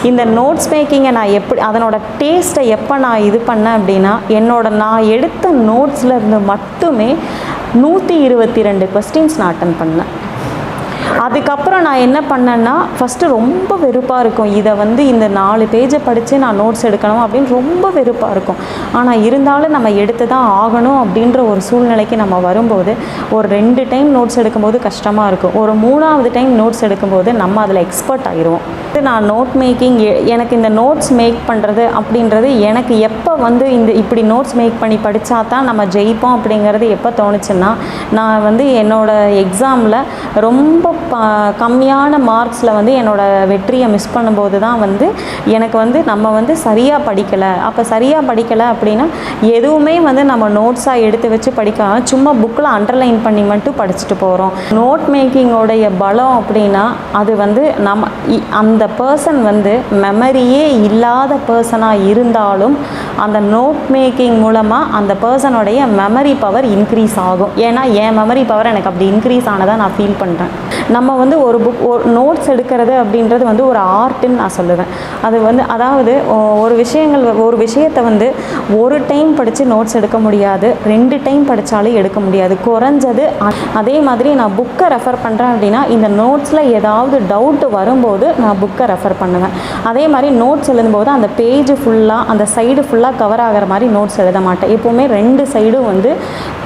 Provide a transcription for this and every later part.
இந்த நோட்ஸ் மேக்கிங்கை நான் எப்படி அதனோட டேஸ்ட்டை எப்போ நான் இது பண்ணேன் அப்படின்னா, நான் எடுத்த நோட்ஸில் இருந்து மட்டுமே 122 கொஸ்டின்ஸ் நான் அட்டன் பண்ணேன். அதுக்கப்புறம் நான் என்ன பண்ணேன்னா, ஃபஸ்ட்டு ரொம்ப வெறுப்பாக இருக்கும். இதை இந்த 4 பேஜை படித்து நான் நோட்ஸ் எடுக்கணும் அப்படின்னு ரொம்ப வெறுப்பாக இருக்கும். ஆனால் இருந்தாலும் நம்ம எடுத்து தான் ஆகணும் அப்படின்ற ஒரு சூழ்நிலைக்கு நம்ம வரும்போது, ஒரு 2 டைம் நோட்ஸ் எடுக்கும்போது கஷ்டமாக இருக்கும். ஒரு 3ஆவது டைம் நோட்ஸ் எடுக்கும்போது நம்ம அதில் எக்ஸ்பர்ட் ஆகிடுவோம். நான் நோட் மேக்கிங் எனக்கு இந்த நோட்ஸ் மேக் பண்ணுறது அப்படின்றது எனக்கு எப்போ இப்படி நோட்ஸ் மேக் பண்ணி படித்தா தான் நம்ம ஜெயிப்போம் அப்படிங்கிறது எப்போ தோணுச்சுன்னா, நான் என்னோடய எக்ஸாமில் ரொம்ப கம்மியான மார்க்ஸில் என்னோடய வெற்றியை மிஸ் பண்ணும்போது தான் எனக்கு நம்ம சரியாக படிக்கலை. அப்போ சரியாக படிக்கலை அப்படின்னா எதுவுமே நம்ம நோட்ஸாக எடுத்து வச்சு படிக்காமல் சும்மா புக்கில் அண்டர்லைன் பண்ணி மட்டும் படிச்சுட்டு போகிறோம். நோட் மேக்கிங்கோடைய பலம் அப்படின்னா அது நம்ம அந்த பர்சன் மெமரியே இல்லாத பர்சனாக இருந்தாலும் அந்த நோட் மேக்கிங் மூலமாக அந்த பர்சனுடைய மெமரி பவர் இன்க்ரீஸ் ஆகும். ஏன்னா என் மெமரி பவர் எனக்கு அப்படி இன்க்ரீஸ் ஆனதாக நான் ஃபீல் பண்ணுறேன். நம்ம ஒரு நோட்ஸ் எடுக்கிறது அப்படின்றது ஒரு ஆர்ட்டுன்னு நான் சொல்லுவேன். அது அதாவது ஒரு விஷயத்தை ஒரு டைம் படித்து நோட்ஸ் எடுக்க முடியாது, 2 டைம் படித்தாலும் எடுக்க முடியாது குறைஞ்சது. அதே மாதிரி நான் புக்கை ரெஃபர் பண்ணுறேன் அப்படின்னா இந்த நோட்ஸில் ஏதாவது டவுட் வரும்போது நான் புக்கை ரெஃபர் பண்ணுவேன். அதே மாதிரி நோட்ஸ் எழுதும்போது அந்த பேஜ் ஃபுல்லாக அந்த சைடு ஃபுல்லாக கவர் ஆகிற மாதிரி நோட்ஸ் எழுத மாட்டேன். எப்போவுமே 2 சைடும்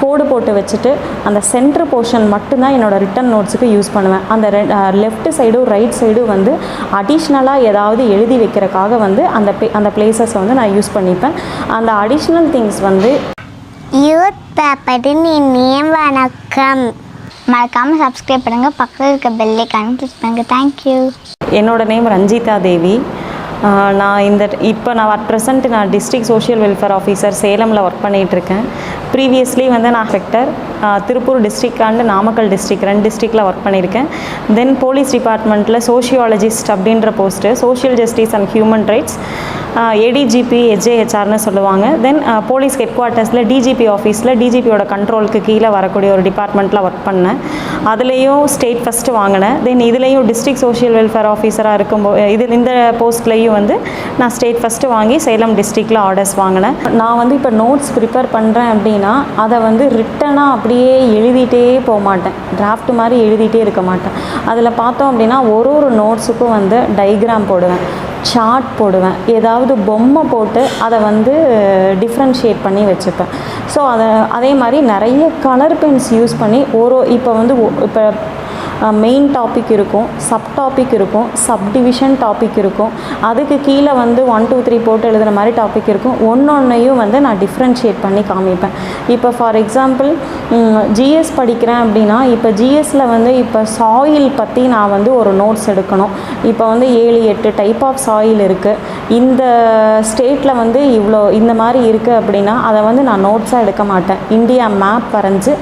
கோடு போட்டு வச்சுட்டு அந்த சென்டர் போர்ஷன் மட்டும்தான் என்னோடய ரிட்டன் நோட்ஸுக்கு யூஸ் பண்ணுவேன். அந்த லெஃப்ட் சைடும் ரைட் சைடும் அடிஷ்னலாக ஏதாவது எழுதி வைக்கிறதுக்காக அந்த பிளேசஸை நான் யூஸ் பண்ணிப்பேன். அந்த அடிஷ்னல் திங்ஸ் யூத் பேப்பரின் நேம் வணக்கம். மறக்காமல் சப்ஸ்கிரைப் பண்ணுங்கள், பக்கத்தில் இருக்க பெல் ஐகானை கிளிக் பண்ணுங்கள். தேங்க்யூ. என்னோடய நேம் ரஞ்சிதா தேவி. நான் அட் ப்ரெசண்ட் நான் டிஸ்ட்ரிக்ட் சோஷியல் வெல்ஃபேர் ஆஃபீஸர் சேலமில் ஒர்க் பண்ணிகிட்ருக்கேன். ப்ரீவியஸ்லி நான் inspector Tiruppur district and Namakkal district 2 டிஸ்ட்ரிக்டில் ஒர்க் பண்ணியிருக்கேன். தென் போலீஸ் டிபார்ட்மெண்ட்டில் சோஷியாலஜிஸ்ட் அப்படின்ற post, social justice and human rights ADGP HJHRன்னு சொல்லுவாங்க. தென் போலீஸ் ஹெட் குவார்ட்டர்ஸில் டிஜிபி ஆஃபீஸில் டிஜிபியோட கண்ட்ரோலுக்கு கீழே வரக்கூடிய ஒரு டிபார்ட்மெண்ட்டில் ஒர்க் பண்ணேன். அதுலேயும் ஸ்டேட் ஃபஸ்ட்டு வாங்கினேன். தென் இதுலேயும் டிஸ்ட்ரிக்ட் சோஷியல் வெல்ஃபேர் ஆஃபீஸராக இருக்கும்போது இந்த போஸ்ட்லேயும் நான் ஸ்டேட் ஃபஸ்ட்டு வாங்கி சேலம் டிஸ்ட்ரிக்டில் ஆர்டர்ஸ் வாங்கினேன். நான் இப்போ நோட்ஸ் ப்ரிப்பேர் பண்ணுறேன் அப்படின்னா அதை ரிட்டனாக அப்படியே எழுதிட்டே போக மாட்டேன், டிராஃப்ட் மாதிரி எழுதிட்டே இருக்க மாட்டேன். அதில் பார்த்தோம் அப்படின்னா ஒரு நோட்ஸுக்கும் டயக்ராம் போடுவேன், சார்ட் போடுவேன், ஏதாவது பொம்மை போட்டு அதை டிஃப்ரென்ஷியேட் பண்ணி வச்சுப்பேன். ஸோ அதே மாதிரி நிறைய கலர் பென்ஸ் யூஸ் பண்ணி இப்போ மெயின் டாபிக் இருக்கும், சப் டாபிக் இருக்கும், சப் டிவிஷன் டாபிக் இருக்கும், அதுக்கு கீழே 1 2 3 போட்டு எழுதுகிற மாதிரி டாபிக் இருக்கும். ஒன்றையும் நான் டிஃப்ரென்ஷியேட் பண்ணி காமிப்பேன். இப்போ ஃபார் எக்ஸாம்பிள் ஜிஎஸ் படிக்கிறேன் அப்படின்னா இப்போ ஜிஎஸ்சில் இப்போ சாயில் பற்றி நான் ஒரு நோட்ஸ் எடுக்கணும். இப்போ 7 8 டைப் ஆஃப் சாயில் இருக்குது. இந்த ஸ்டேட்டில் இவ்வளோ இந்த மாதிரி இருக்குது அப்படின்னா அதை நான் நோட்ஸாக எடுக்க மாட்டேன். இந்தியா மேப் வரைஞ்சி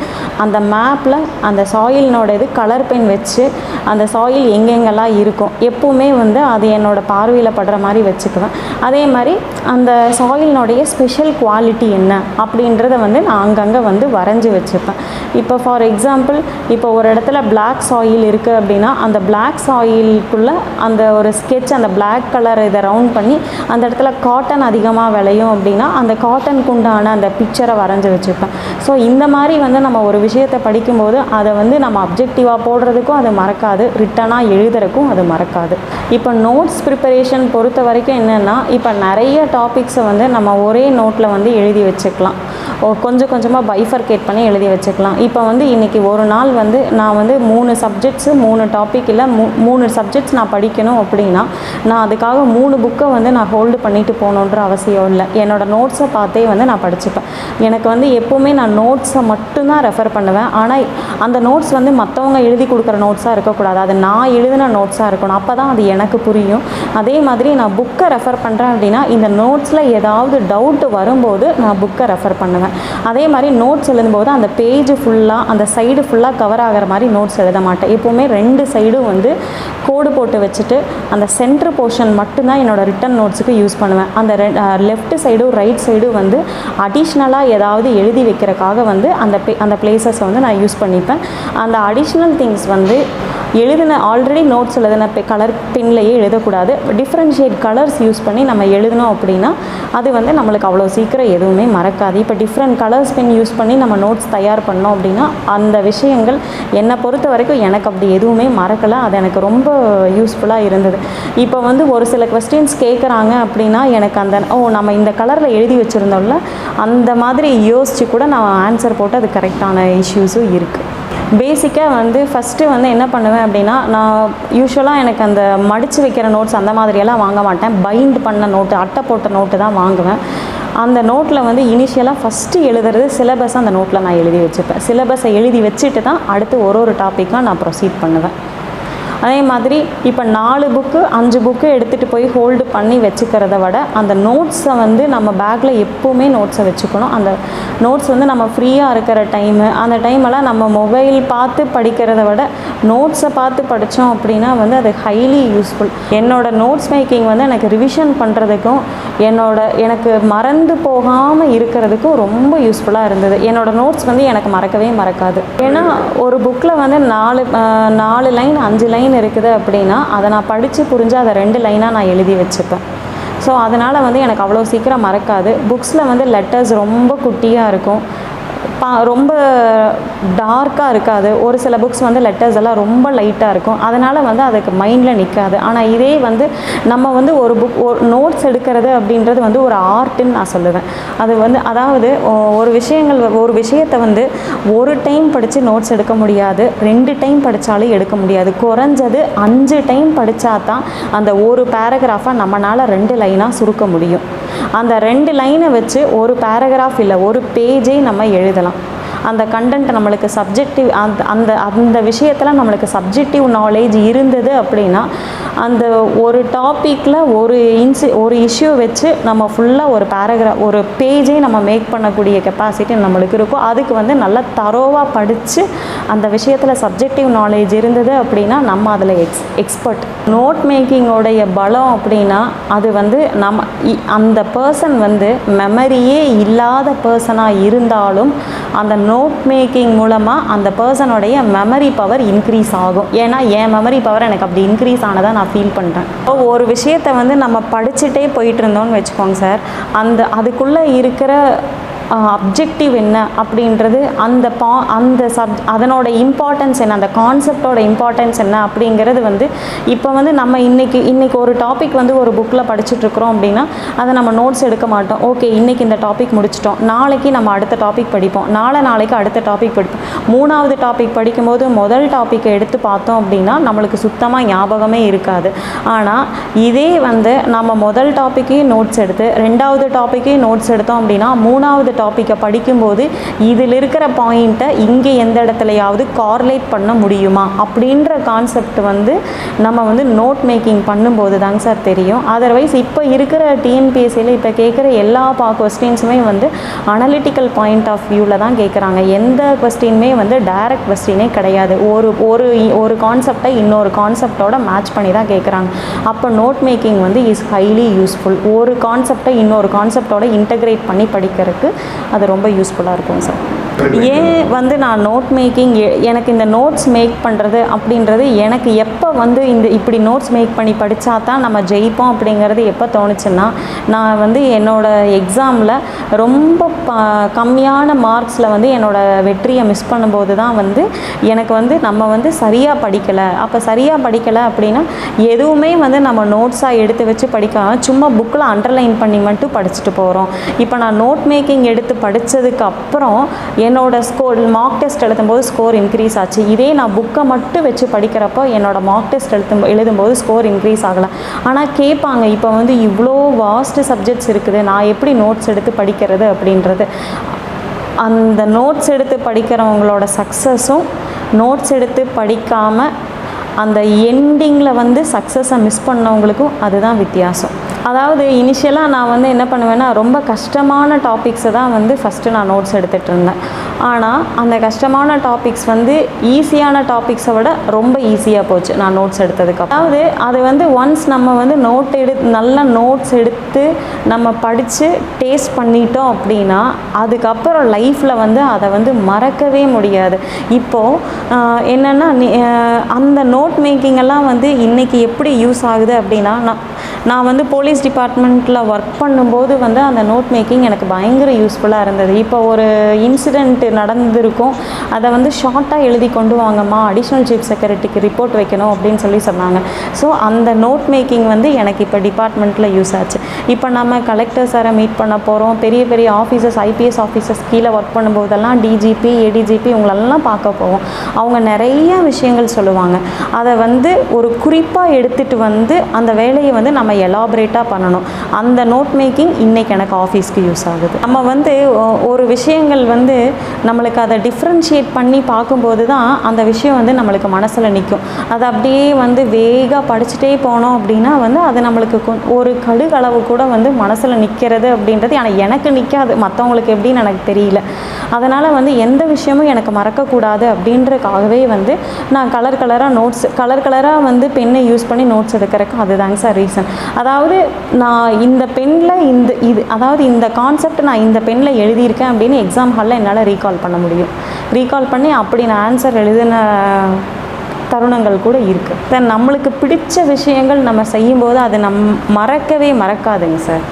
அந்த மேப்பில் அந்த சாயிலினோட கலர் பென் வச்சு அந்த சாயில் எங்கெங்கெல்லாம் இருக்கும் எப்போவுமே அது என்னோடய பார்வையில் படுற மாதிரி வச்சுக்குவேன். அதே மாதிரி அந்த சாயிலினுடைய ஸ்பெஷல் குவாலிட்டி என்ன அப்படின்றத நான் அங்கங்கே வரைஞ்சி வச்சுப்பேன். இப்போ ஃபார் எக்ஸாம்பிள் இப்போ ஒரு இடத்துல பிளாக் சாயில் இருக்குது அப்படின்னா அந்த பிளாக் சாயிலுக்குள்ளே அந்த ஒரு ஸ்கெட்ச் அந்த பிளாக் கலர் இதை ரவுண்ட் பண்ணி அந்த இடத்துல காட்டன் அதிகமாக விளையும் அப்படின்னா அந்த காட்டனுக்கு உண்டான அந்த பிக்சரை வரைஞ்சி வச்சுப்பேன். ஸோ இந்த மாதிரி நம்ம ஒரு விஷயத்தை படிக்கும்போது அதை நம்ம அப்ஜெக்டிவாக போடுறதுக்கும் அது மறக்காது, ரிட்டனாக எழுதுறதுக்கும் அது மறக்காது. இப்போ நோட்ஸ் ப்ரிப்பரேஷன் பொறுத்த வரைக்கும் என்னென்னா இப்போ நிறைய டாபிக்ஸை நம்ம ஒரே நோட்டில் எழுதி வச்சுக்கலாம், கொஞ்சம் கொஞ்சமாக பைஃபர்கேட் பண்ணி எழுதி வச்சுக்கலாம். இப்போ இன்றைக்கி ஒரு நாள் நான் 3 சப்ஜெக்ட்ஸு 3 டாபிக் இல்லை 3 சப்ஜெக்ட்ஸ் நான் படிக்கணும் அப்படின்னா நான் அதுக்காக 3 புக்கை நான் ஹோல்டு பண்ணிட்டு போகணுன்ற அவசியம் இல்லை. என்னோடய நோட்ஸை பார்த்தே நான் படிச்சுப்பேன். எனக்கு எப்போவுமே நான் நோட்ஸை மட்டும்தான் ரெஃபர் பண்ணுவேன். ஆனால் அந்த நோட்ஸ் மற்றவங்க எழுதி கொடுக்குற நோட்ஸாக இருக்கக்கூடாது, அது நான் எழுதின நோட்ஸாக இருக்கணும். அப்போ தான் அது எனக்கு புரியும். அதே மாதிரி நான் புக்கை ரெஃபர் பண்ணுறேன் அப்படின்னா இந்த நோட்ஸில் ஏதாவது டவுட் வரும்போது நான் புக்கை ரெஃபர் பண்ணுவேன். அதே மாதிரி நோட்ஸ் எழுதும்போது அந்த பேஜ் ஃபுல்லாக அந்த சைடு ஃபுல்லாக கவர் ஆகிற மாதிரி நோட்ஸ் எழுத மாட்டேன். எப்போவுமே 2 சைடும் கோடு போட்டு வச்சுட்டு அந்த சென்டர் போர்ஷன் மட்டும்தான் என்னோடய ரிட்டன் நோட்ஸுக்கு யூஸ் பண்ணுவேன். அந்த லெஃப்ட் சைடும் ரைட் சைடும் அடிஷ்னலாக ஏதாவது எழுதி வைக்கிறதுக்காக அந்த பிளேசஸை நான் யூஸ் பண்ணிப்பேன். அந்த அடிஷ்னல் திங்ஸ் எழுதின ஆல்ரெடி நோட்ஸ் எழுதின கலர் பென்லேயே எழுதக்கூடாது. டிஃப்ரென்ஷியேட் கலர்ஸ் யூஸ் பண்ணி நம்ம எழுதினோம் அப்படின்னா அது வந்து நம்மளுக்கு அவ்வளோ சீக்கிரம் எதுவுமே மறக்காது. இப்போ டிஃப்ரெண்ட் கலர்ஸ் பென் யூஸ் பண்ணி நம்ம நோட்ஸ் தயார் பண்ணோம் அப்படின்னா அந்த விஷயங்கள் என்னை பொறுத்த வரைக்கும் எனக்கு அப்படி எதுவுமே மறக்கலை. அது எனக்கு ரொம்ப யூஸ்ஃபுல்லாக இருந்தது. இப்போ வந்து ஒரு சில கொஸ்டின்ஸ் கேட்குறாங்க அப்படின்னா எனக்கு அந்த நம்ம இந்த கலரில் எழுதி வச்சுருந்தோம்ல அந்த மாதிரி யோசித்து கூட நான் ஆன்சர் போட்டு அது கரெக்டான இஷ்யூஸும் இருக்குது. பேசிக்காக வந்து ஃபஸ்ட்டு வந்து என்ன பண்ணுவேன் அப்படின்னா, நான் யூஸ்வலாக எனக்கு அந்த மடித்து வைக்கிற நோட்ஸ் அந்த மாதிரியெல்லாம் வாங்க மாட்டேன். பைண்ட் பண்ண நோட்டு, அட்டை போட்ட நோட்டு தான் வாங்குவேன். அந்த நோட்டில் வந்து இனிஷியலாக ஃபஸ்ட்டு எழுதுறது சிலபஸை அந்த நோட்டில் நான் எழுதி வச்சுப்பேன். சிலபஸை எழுதி வச்சுட்டு தான் அடுத்து ஒரு டாப்பிக்காக நான் ப்ரொசீட் பண்ணுவேன். அதே மாதிரி இப்போ 4 புக்கு 5 புக்கு எடுத்துகிட்டு போய் ஹோல்டு பண்ணி வச்சுக்கிறத விட அந்த நோட்ஸை வந்து நம்ம பேக்கில் எப்போவுமே நோட்ஸை வச்சுக்கணும். அந்த நோட்ஸ் வந்து நம்ம ஃப்ரீயாக இருக்கிற டைமு, அந்த டைமெல்லாம் நம்ம மொபைல் பார்த்து படிக்கிறத விட நோட்ஸை பார்த்து படித்தோம் அப்படின்னா வந்து அது ஹைலி யூஸ்ஃபுல். என்னோடய நோட்ஸ் மேக்கிங் வந்து எனக்கு ரிவிஷன் பண்ணுறதுக்கும் எனக்கு மறந்து போகாமல் இருக்கிறதுக்கும் ரொம்ப யூஸ்ஃபுல்லாக இருந்தது. என்னோடய நோட்ஸ் வந்து எனக்கு மறக்கவே மறக்காது. ஏன்னா ஒரு புக்கில் வந்து 4 லைன் 5 லைன் இருக்குது அப்படின்னா அதை நான் படித்து புரிஞ்சு அதை 2 லைனாக நான் எழுதி வச்சுப்பேன். ஸோ அதனால் வந்து எனக்கு அவ்வளோ சீக்கிரம் மறக்காது. புக்ஸில் வந்து லெட்டர்ஸ் ரொம்ப குட்டியாக இருக்கும், ரொம்ப டார்க்காக இருக்காது. ஒரு சில புக்ஸ் வந்து லெட்டர்ஸ் எல்லாம் ரொம்ப லைட்டாக இருக்கும், அதனால் வந்து அதுக்கு மைண்டில் நிற்காது. ஆனால் இதே வந்து நம்ம வந்து ஒரு நோட்ஸ் எடுக்கிறது அப்படின்றது வந்து ஒரு ஆர்ட்டுன்னு நான் சொல்லுவேன். அது வந்து அதாவது ஒரு விஷயத்தை வந்து ஒரு டைம் படித்து நோட்ஸ் எடுக்க முடியாது, 2 டைம் படித்தாலும் எடுக்க முடியாது. குறைஞ்சது 5 டைம் படித்தா தான் அந்த ஒரு பேராகிராஃபை நம்மளால் 2 லைனாக சுருக்க முடியும். அந்த 2 லைனை வச்சு ஒரு பேராகிராஃப் இல்லை ஒரு பேஜே நம்ம எழுதலாம். அந்த கண்டென்ட் நம்மளுக்கு சப்ஜெக்டிவ் அந்த விஷயத்தில் நம்மளுக்கு சப்ஜெக்டிவ் நாலேஜ் இருந்தது அப்படின்னா அந்த ஒரு டாப்பிக்கில் ஒரு இஷ்யூ வச்சு நம்ம ஃபுல்லாக ஒரு பேஜே நம்ம மேக் பண்ணக்கூடிய கெப்பாசிட்டி நம்மளுக்கு இருக்கும். அதுக்கு வந்து நல்லா தரோவாக படித்து அந்த விஷயத்தில் சப்ஜெக்டிவ் நாலேஜ் இருந்தது அப்படின்னா நம்ம அதில் எக்ஸ்பர்ட். நோட் மேக்கிங்கோடைய பலம் அப்படின்னா அது வந்து அந்த பர்சன் வந்து மெமரியே இல்லாத பர்சனாக இருந்தாலும் அந்த நோட் மேக்கிங் மூலமாக அந்த பர்சனுடைய மெமரி பவர் இன்க்ரீஸ் ஆகும். ஏன்னா என் மெமரி பவர் எனக்கு அப்படி இன்க்ரீஸ் ஆனதாக நான் ஃபீல் பண்ணுறேன். ஒரு விஷயத்தை வந்து நம்ம படிச்சுட்டே போயிட்டு இருந்தோம்னு வச்சுக்கோங்க சார், அதுக்குள்ளே இருக்கிற அப்ஜெக்டிவ் என்ன அப்படின்றது அதனோட இம்பார்ட்டன்ஸ் என்ன, அந்த கான்செப்டோட இம்பார்ட்டன்ஸ் என்ன அப்படிங்கிறது வந்து இப்போ வந்து நம்ம இன்றைக்கி ஒரு டாபிக் வந்து ஒரு புக்கில் படிச்சுட்ருக்குறோம் அப்படின்னா அதை நம்ம நோட்ஸ் எடுக்க மாட்டோம். ஓகே இன்றைக்கி இந்த டாபிக் முடிச்சிட்டோம், நாளைக்கு நம்ம அடுத்த டாபிக் படிப்போம், நாளைக்கு அடுத்த டாபிக் படிப்போம். 3வது டாபிக் படிக்கும்போது முதல் டாப்பிக்கை எடுத்து பார்த்தோம் அப்படின்னா நம்மளுக்கு சுத்தமாக ஞாபகமே இருக்காது. ஆனால் இதே வந்து நம்ம முதல் டாப்பிக்கையும் நோட்ஸ் எடுத்து 2வது டாப்பிக்கையும் நோட்ஸ் எடுத்தோம் அப்படின்னா 3வது டாப்பிக்கை படிக்கும்போது இதில் இருக்கிற பாயிண்ட்டை இங்கே எந்த இடத்துலையாவது கார்லேட் பண்ண முடியுமா அப்படின்ற கான்செப்ட் வந்து நம்ம வந்து நோட் மேக்கிங் பண்ணும்போது தாங்க சார் தெரியும். அதர்வைஸ் இப்போ இருக்கிற டிஎன்பிஎஸ்சியில் இப்போ கேட்குற எல்லா கொஸ்டின்ஸுமே வந்து அனலிட்டிக்கல் பாயிண்ட் ஆஃப் வியூவில் தான் கேட்குறாங்க. எந்த கொஸ்டினுமே வந்து டைரக்ட் கொஸ்டினே கிடையாது. ஒரு கான்செப்டை இன்னொரு கான்செப்டோட மேட்ச் பண்ணி தான் கேட்குறாங்க. அப்போ நோட் மேக்கிங் வந்து இஸ் ஹைலி யூஸ்ஃபுல். ஒரு கான்செப்டை இன்னொரு கான்செப்டோட இன்டகிரேட் பண்ணி படிக்கிறதுக்கு அது ரொம்ப யூஸ்ஃபுல்லாக இருக்கும் சார். ஏன் வந்து நான் நோட் மேக்கிங் எனக்கு இந்த நோட்ஸ் மேக் பண்ணுறது அப்படின்றது எனக்கு எப்போ வந்து இப்படி நோட்ஸ் மேக் பண்ணி படித்தா தான் நம்ம ஜெயிப்போம் அப்படிங்கிறது எப்போ தோணுச்சுன்னா, நான் வந்து என்னோடய எக்ஸாமில் ரொம்ப கம்மியான மார்க்ஸில் வந்து என்னோடய வெற்றியை மிஸ் பண்ணும்போது தான் வந்து எனக்கு வந்து நம்ம வந்து சரியாக படிக்கலை. அப்போ சரியாக படிக்கலை அப்படின்னா எதுவுமே வந்து நம்ம நோட்ஸாக எடுத்து வச்சு படிக்காமல் சும்மா புக்கில் அண்டர்லைன் பண்ணி மட்டும் படிச்சுட்டு போகிறோம். இப்போ நான் நோட் மேக்கிங் எடுத்து படித்ததுக்கு அப்புறம் என்னோட ஸ்கோர் மார்க் டெஸ்ட் எழுதும்போது ஸ்கோர் இன்க்ரீஸ் ஆச்சு. இதே நான் புக்கை மட்டும் வச்சு படிக்கிறப்போ என்னோடய மார்க் டெஸ்ட் எழுதும்போது ஸ்கோர் இன்க்ரீஸ் ஆகலை. ஆனால் கேட்பாங்க இப்போ வந்து இவ்வளோ வாஸ்ட் சப்ஜெக்ட்ஸ் இருக்குது, நான் எப்படி நோட்ஸ் எடுத்து படிக்கிறது அப்படின்றது. அந்த நோட்ஸ் எடுத்து படிக்கிறவங்களோட சக்ஸஸும் நோட்ஸ் எடுத்து படிக்காமல் அந்த எண்டிங்கில் வந்து சக்ஸஸை மிஸ் பண்ணவங்களுக்கும் அதுதான் வித்தியாசம். அதாவது இனிஷியலாக நான் வந்து என்ன பண்ணுவேன்னா ரொம்ப கஷ்டமான டாபிக்ஸை தான் வந்து ஃபஸ்ட்டு நான் நோட்ஸ் எடுத்துகிட்டு இருந்தேன். ஆனால் அந்த கஷ்டமான டாபிக்ஸ் வந்து ஈஸியான டாபிக்ஸை விட ரொம்ப ஈஸியாக போச்சு நான் நோட்ஸ் எடுத்ததுக்கு. அதாவது அது வந்து ஒன்ஸ் நம்ம வந்து நல்ல நோட்ஸ் எடுத்து நம்ம படித்து டேஸ்ட் பண்ணிட்டோம் அப்படின்னா அதுக்கப்புறம் லைஃப்பில் வந்து அதை வந்து மறக்கவே முடியாது. இப்போது என்னென்னா அந்த நோட் மேக்கிங் எல்லாம் வந்து இன்றைக்கி எப்படி யூஸ் ஆகுது அப்படின்னா நான் வந்து போலீஸ் டிபார்ட்மெண்ட்டில் ஒர்க் பண்ணும்போது வந்து அந்த நோட் மேக்கிங் எனக்கு பயங்கர யூஸ்ஃபுல்லாக இருந்தது. இப்போ ஒரு இன்சிடெண்ட் நடந்திருக்கும், அதை வந்து ஷார்ட்டாக எழுதி கொண்டு வாங்கம்மா, அடிஷ்னல் சீஃப் செக்ரட்டரிக்கு ரிப்போர்ட் வைக்கணும் அப்படின்னு சொன்னாங்க. ஸோ அந்த நோட் மேக்கிங் வந்து எனக்கு இப்போ டிபார்ட்மெண்ட்டில் யூஸ் ஆச்சு. இப்போ நம்ம கலெக்டர் சாரை மீட் பண்ண போகிறோம், பெரிய பெரிய ஆஃபீஸர்ஸ், ஐபிஎஸ் ஆஃபீஸர்ஸ் கீழே ஒர்க் பண்ணும்போதெல்லாம் டிஜிபி, ஏடிஜிபி இவங்களெல்லாம் பார்க்க போவோம். அவங்க நிறைய விஷயங்கள் சொல்லுவாங்க. அதை வந்து ஒரு குறிப்பாக எடுத்துகிட்டு வந்து அந்த வேலையை வந்து நம்ம எலாபரேட்டாக பண்ணணும். அந்த நோட் மேக்கிங் இன்றைக்கி எனக்கு ஆஃபீஸ்க்கு யூஸ் ஆகுது. நம்ம வந்து ஒரு விஷயங்கள் வந்து நம்மளுக்கு அதை டிஃப்ரென்ஷியேட் பண்ணி பார்க்கும்போது தான் அந்த விஷயம் வந்து நம்மளுக்கு மனசில் நிற்கும். அதை அப்படியே வந்து வேகாக படிச்சுட்டே போனோம் அப்படின்னா வந்து அது நம்மளுக்கு ஒரு கடுகளவு கூட வந்து மனசில் நிற்கிறது அப்படின்றது ஆனால் எனக்கு நிற்காது, மற்றவங்களுக்கு எப்படின்னு எனக்கு தெரியல. அதனால் வந்து எந்த விஷயமும் எனக்கு மறக்கக்கூடாது அப்படின்றதுக்காகவே வந்து நான் கலர் கலராக வந்து பெண்ணை யூஸ் பண்ணி நோட்ஸ் எடுக்கிறதுக்கு அதுதாங்க சார் ரீசன். அதாவது நான் இந்த பெண்ணில் இந்த கான்செப்ட் நான் இந்த பெண்ணில் எழுதியிருக்கேன் அப்படின்னு எக்ஸாம் ஹாலில் என்னால் ரீகால் பண்ண முடியும். ரீகால் பண்ணி அப்படி நான் ஆன்சர் எழுதின தருணங்கள் கூட இருக்குது. நம்மளுக்கு பிடிச்ச விஷயங்கள் நம்ம செய்யும்போது அது மறக்காதுங்க சார்.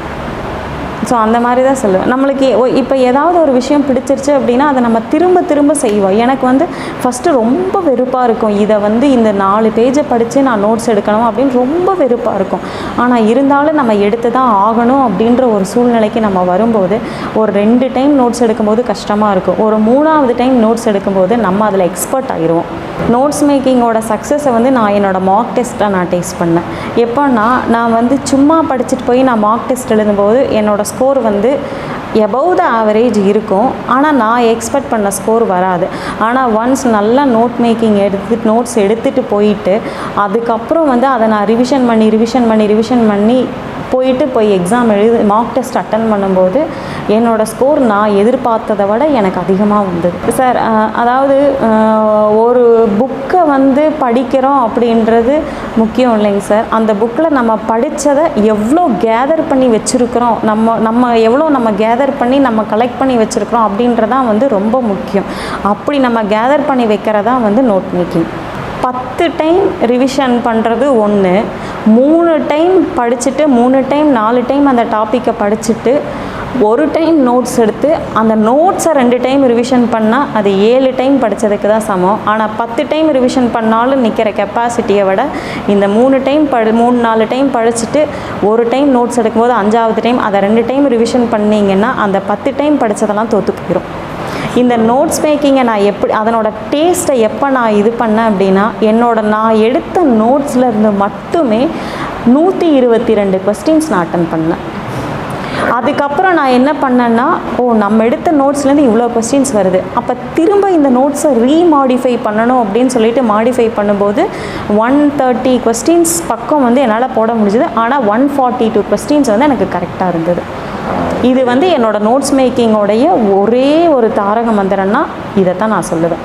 ஸோ அந்த மாதிரி தான் சொல்லுவேன். நம்மளுக்கு இப்போ ஏதாவது ஒரு விஷயம் பிடிச்சிருச்சு அப்படின்னா அதை நம்ம திரும்ப செய்வோம். எனக்கு வந்து ஃபஸ்ட்டு ரொம்ப வெறுப்பாக இருக்கும், இதை வந்து இந்த 4 பேஜை படித்து நான் நோட்ஸ் எடுக்கணும் அப்படின்னு ரொம்ப வெறுப்பாக இருக்கும். ஆனால் இருந்தாலும் நம்ம எடுத்து தான் ஆகணும் அப்படின்ற ஒரு சூழ்நிலைக்கு நம்ம வரும்போது ஒரு 2 டைம் நோட்ஸ் எடுக்கும்போது கஷ்டமாக இருக்கும், ஒரு 3ஆவது டைம் நோட்ஸ் எடுக்கும்போது நம்ம அதில் எக்ஸ்பர்ட் ஆயிடுவோம். நோட்ஸ் மேக்கிங்கோட சக்ஸஸை வந்து நான் என்னோடய மார்க் டெஸ்ட்டாக நான் டேஸ்ட் பண்ணேன். எப்போன்னா நான் வந்து சும்மா படிச்சுட்டு போய் நான் மார்க் டெஸ்ட் எழுதும்போது என்னோடய ஸ்கோர் வந்து எபவ் த ஆவரேஜ் இருக்கும், ஆனால் நான் எக்ஸ்பெக்ட் பண்ண ஸ்கோர் வராது. ஆனால் ஒன்ஸ் நல்லா நோட்ஸ் எடுத்துகிட்டு போயிட்டு அதுக்கப்புறம் வந்து அதை நான் ரிவிஷன் பண்ணி போய் எக்ஸாம் மார்க் டெஸ்ட் அட்டன் பண்ணும்போது என்னோடய ஸ்கோர் நான் எதிர்பார்த்ததை விட எனக்கு அதிகமாக வந்தது சார். அதாவது ஒரு புக்கை வந்து படிக்கிறோம் அப்படின்றது முக்கியம் இல்லைங்க சார். அந்த புக்கில் நம்ம படித்ததை எவ்வளோ கேதர் பண்ணி வச்சுருக்கிறோம், நம்ம எவ்வளோ கேதர் பண்ணி நம்ம கலெக்ட் பண்ணி வச்சுருக்கிறோம் அப்படின்றதான் வந்து ரொம்ப முக்கியம். அப்படி நம்ம கேதர் பண்ணி வைக்கிறதா வந்து நோட் மேக்கிங். 10 டைம் ரிவிஷன் பண்ணுறது ஒன்று, 3 டைம் படிச்சுட்டு 3 டைம் 4 டைம் அந்த டாப்பிக்கை படிச்சுட்டு 1 டைம் நோட்ஸ் எடுத்து அந்த நோட்ஸை 2 டைம் ரிவிஷன் பண்ணால் அது 7 டைம் படித்ததுக்கு தான் சமம். ஆனால் 10 டைம் ரிவிஷன் பண்ணாலும் நிற்கிற கெப்பாசிட்டியை விட இந்த 3-4 டைம் படிச்சுட்டு 1 டைம் நோட்ஸ் எடுக்கும்போது 5ஆவது டைம் அதை 2 டைம் ரிவிஷன் பண்ணிங்கன்னா அந்த 10 டைம் படித்ததெல்லாம் தோற்று போயிடும். இந்த நோட்ஸ் மேக்கிங்கை நான் அதனோட டேஸ்ட்டை எப்போ நான் இது பண்ணேன் அப்படின்னா நான் எடுத்த நோட்ஸில் இருந்து மட்டுமே 122 கொஸ்டின்ஸ் நான் அட்டன் பண்ணேன். அதுக்கப்புறம் நான் என்ன பண்ணேன்னா நம்ம எடுத்த நோட்ஸ்லேருந்து இவ்வளோ கொஸ்டின்ஸ் வருது, அப்போ திரும்ப இந்த நோட்ஸை ரீமாடிஃபை பண்ணணும் அப்படின்னு சொல்லிட்டு மாடிஃபை பண்ணும்போது 130 கொஸ்டின்ஸ் பக்கம் வந்து என்னால் போட முடிஞ்சுது. ஆனால் 142 கொஸ்டின்ஸ் வந்து எனக்கு கரெக்டாக இருந்தது. இது வந்து என்னோடய நோட்ஸ் மேக்கிங்கோடைய ஒரே ஒரு தாரக மந்திரம்னா இதை தான் நான் சொல்லுவேன்.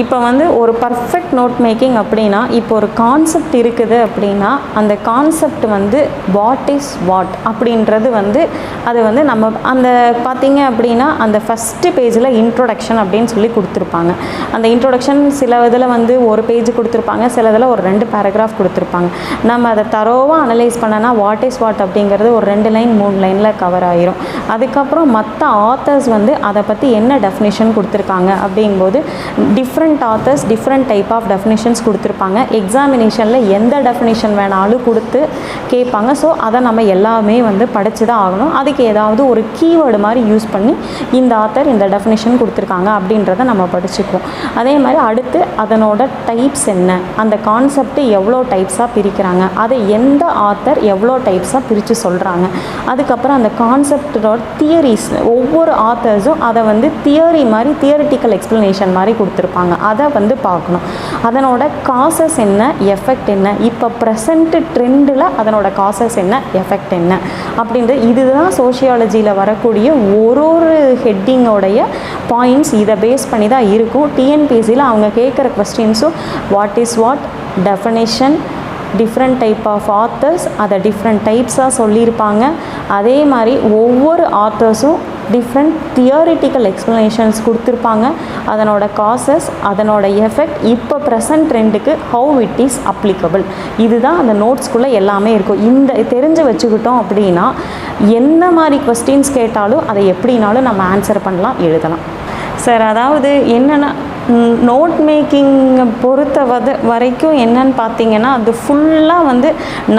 இப்போ வந்து ஒரு பர்ஃபெக்ட் நோட் மேக்கிங் அப்படின்னா இப்போ ஒரு கான்செப்ட் இருக்குது அப்படின்னா அந்த கான்செப்ட் வந்து வாட் இஸ் வாட் அப்படின்றது வந்து அது வந்து நம்ம அந்த பார்த்திங்க அப்படின்னா அந்த ஃபஸ்ட்டு பேஜில் இன்ட்ரோடக்ஷன் அப்படின்னு சொல்லி கொடுத்துருப்பாங்க. அந்த இன்ட்ரோடக்ஷன் சில இதில் வந்து ஒரு பேஜ் கொடுத்துருப்பாங்க, சில இதில் ஒரு 2 பேராகிராஃப் கொடுத்துருப்பாங்க. நம்ம அதை தரோவாக அனலைஸ் பண்ணனா வாட் இஸ் வாட் அப்படிங்கிறது ஒரு 2 லைன் 3 லைனில் கவர் ஆகிரும். அதுக்கப்புறம் மற்ற ஆத்தர்ஸ் வந்து அதை பற்றி என்ன டெஃபினேஷன் கொடுத்துருக்காங்க அப்படிங்கும்போது different authors different type of definitions கொடுத்துருப்பாங்க. எக்ஸாமினேஷனில் எந்த டெஃபினேஷன் வேணாலும் கொடுத்து கேட்பாங்க. ஸோ அதை நம்ம எல்லாமே வந்து படித்து தான் ஆகணும். அதுக்கு ஏதாவது ஒரு கீவேர்டு மாதிரி யூஸ் பண்ணி இந்த ஆத்தர் இந்த டெஃபினேஷன் கொடுத்துருக்காங்க அப்படின்றத நம்ம படிச்சுக்குவோம். அதே மாதிரி அடுத்து அதனோட டைப்ஸ் என்ன, அந்த கான்செப்ட் எவ்வளோ டைப்ஸாக பிரிக்கிறாங்க, அதை எந்த ஆத்தர் எவ்வளோ டைப்ஸாக பிரித்து சொல்கிறாங்க. அதுக்கப்புறம் அந்த கான்செப்டோட தியரிஸ் ஒவ்வொரு ஆத்தர்ஸும் அதை வந்து தியரி மாதிரி தியரிட்டிக்கல் எக்ஸ்ப்ளனேஷன் மாதிரி கொடுத்துருக்காங்க. கொடுத்துருப்பாங்க, அதை வந்து பார்க்கணும். அதனோட காசஸ் என்ன, எஃபெக்ட் என்ன, இப்போ ப்ரெசண்ட்டு ட்ரெண்டில் அதனோட காசஸ் என்ன, எஃபெக்ட் என்ன அப்படின்றது. இதுதான் சோஷியாலஜியில் வரக்கூடிய ஒரு ஹெட்டிங்கோடைய பாயிண்ட்ஸ். இதை பேஸ் பண்ணி தான் இருக்கும். டிஎன்பிஎஸ்சியில் அவங்க கேட்குற கொஸ்டின்ஸும் what is what, definition, different type of authors, அதை டிஃப்ரெண்ட் டைப்ஸாக சொல்லியிருப்பாங்க. அதே மாதிரி ஒவ்வொரு ஆத்தர்ஸும் டிஃப்ரெண்ட் தியரிட்டிக்கல் எக்ஸ்ப்ளனேஷன்ஸ் கொடுத்துருப்பாங்க. அதனோட காசஸ், அதனோட எஃபெக்ட், இப்போ ப்ரெசன்ட் ட்ரெண்டுக்கு ஹவு இட் இஸ் அப்ளிகபிள், இதுதான் அந்த நோட்ஸ்குள்ளே எல்லாமே இருக்கும். இந்த தெரிஞ்சு வச்சுக்கிட்டோம் அப்படின்னா எந்த மாதிரி கொஸ்டின்ஸ் கேட்டாலும் அதை எப்படினாலும் நம்ம ஆன்சர் பண்ணலாம், எழுதலாம். சார், அதாவது என்னென்னா நோட் மேக்கிங்கை பொறுத்த வரைக்கும் என்னன்னு பார்த்தீங்கன்னா அது ஃபுல்லாக வந்து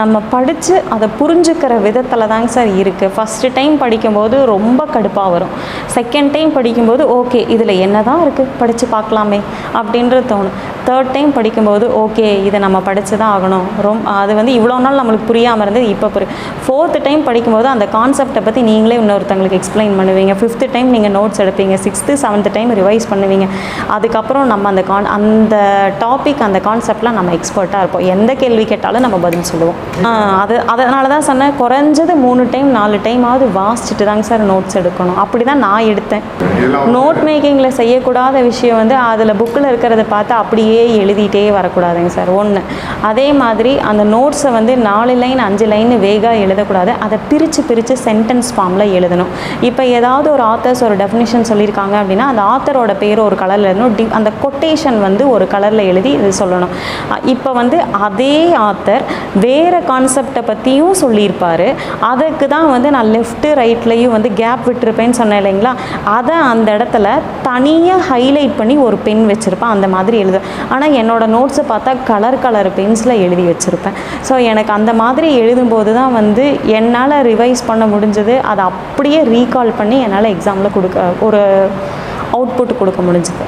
நம்ம படித்து அதை புரிஞ்சுக்கிற விதத்தில் தாங்க சார் இருக்குது. ஃபஸ்ட்டு டைம் படிக்கும்போது ரொம்ப கடுப்பாக வரும். செகண்ட் டைம் படிக்கும்போது ஓகே இதில் என்ன தான் இருக்குது, படித்து பார்க்கலாமே அப்படின்றது தோணும். தேர்ட் டைம் படிக்கும்போது ஓகே இதை நம்ம படித்து தான் ஆகணும், அது வந்து இவ்வளோ நாள் நம்மளுக்கு புரியாமல் இருந்தது இப்போ புரியும். ஃபோர்த்து டைம் படிக்கும்போது அந்த கான்செப்டை பற்றி நீங்களே இன்னொருத்தங்களுக்கு எக்ஸ்பிளைன் பண்ணுவீங்க. ஃபிஃப்த்து டைம் நீங்கள் நோட்ஸ் எடுப்பீங்க. சிக்ஸ்த்து செவன்த்து டைம் ரிவைஸ் பண்ணுவீங்க. அதுக்கப்புறம் நம்ம அந்த டாபிக், அந்த கான்செப்ட்லாம் நம்ம எக்ஸ்பர்ட்டாக இருப்போம். எந்த கேள்வி கேட்டாலும் நம்ம பதில் சொல்லுவோம். அதனால தான் சொன்னேன், குறைஞ்சது 3 டைம் 4 டைமாவது வாசிச்சுட்டு தாங்க சார் நோட்ஸ் எடுக்கணும். அப்படி தான் நான் எடுத்தேன். நோட் மேக்கிங்கில் செய்யக்கூடாத விஷயம் வந்து அதில் புக்கில் இருக்கிறத பார்த்து அப்படியே எழுதிட்டே வரக்கூடாதுங்க சார், ஒன்று. அதே மாதிரி அந்த நோட்ஸை வந்து 4 லைன் 5 லைன் வேகாக எழுதக்கூடாது. அதை பிரித்து சென்டென்ஸ் ஃபார்மில் எழுதணும். இப்போ ஏதாவது ஒரு ஆத்தர்ஸ் ஒரு டெஃபினிஷன் சொல்லியிருக்காங்க அப்படின்னா அந்த ஆத்தரோட பேர் ஒரு கலரில் எழுதணும், அந்த கொட்டேஷன் வந்து ஒரு கலரில் எழுதி இது சொல்லணும். இப்போ வந்து அதே ஆத்தர் வேறு கான்செப்டை பற்றியும் சொல்லியிருப்பார். அதுக்கு தான் வந்து நான் லெஃப்ட்டு ரைட்லேயும் வந்து கேப் விட்டுருப்பேன்னு சொன்னேன் இல்லைங்களா, அதை அந்த இடத்துல தனியாக ஹைலைட் பண்ணி ஒரு பென் வச்சுருப்பேன். அந்த மாதிரி எழுது. ஆனால் என்னோடய நோட்ஸை பார்த்தா கலர் பென்ஸில் எழுதி வச்சுருப்பேன். ஸோ எனக்கு அந்த மாதிரி எழுதும்போது தான் வந்து என்னால் ரிவைஸ் பண்ண முடிஞ்சது. அதை அப்படியே ரீகால் பண்ணி என்னால் எக்ஸாமில் ஒரு அவுட்புட் கொடுக்க முடிஞ்சுது.